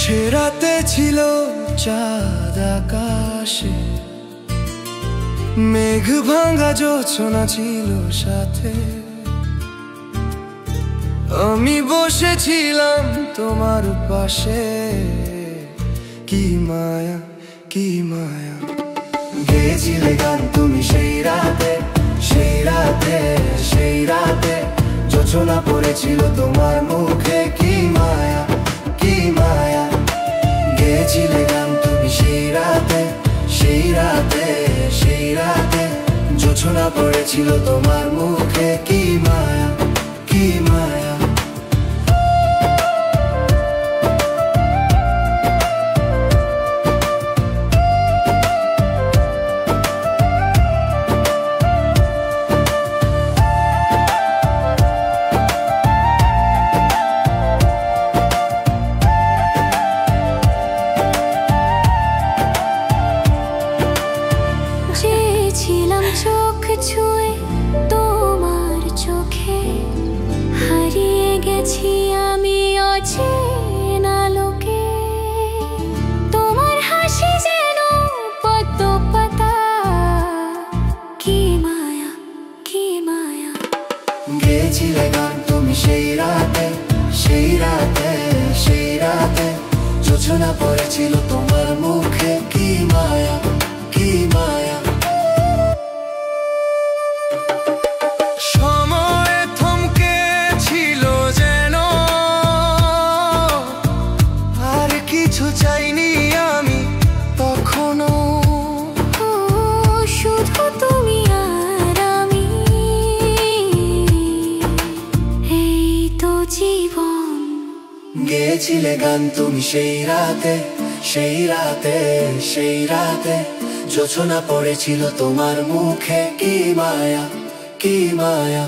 সে রাতে ছিল চাঁদ আকাশে, মেঘ ভাঙা জোছনা ছিল সাথে। আমি বসেছিলাম তোমার পাশে, কি মায়া কি মায়া। গেয়েছিলে গান তুমি সেই রাতে, সেই রাতে, সেই রাতে। জোছনা পড়েছিল তোমার মুখে, কি মায়া কি মায়া। গেয়েছিলে গান তুমি সেই রাতে, সেই রাতে, সেই রাতে। জোছনা পড়েছিল তোমার মুখে, কি মায়া কি মায়া। চোখ ছুঁয়ে তোমার চোখে হারিয়ে গেছি আমি অচেনা লোকে। তোমার হাসি যেন পদ্ম পাতা, কি মায়া কি মায়া। গেয়েছিলে গান তুমি সেই রাতে, সেই রাতে, সেই রাতে। জোছনা পড়েছিল তোমার মুখে, কি মায়া কি মায়া। চাইনি আমি তখনো, শুধু তুমি আর আমি, এই তো জীবন। গেয়েছিলে গান তুমি সেই রাতে, সেই রাতে, সেই রাতে। জোছনা পড়েছিল তোমার মুখে, কি মায়া কি মায়া।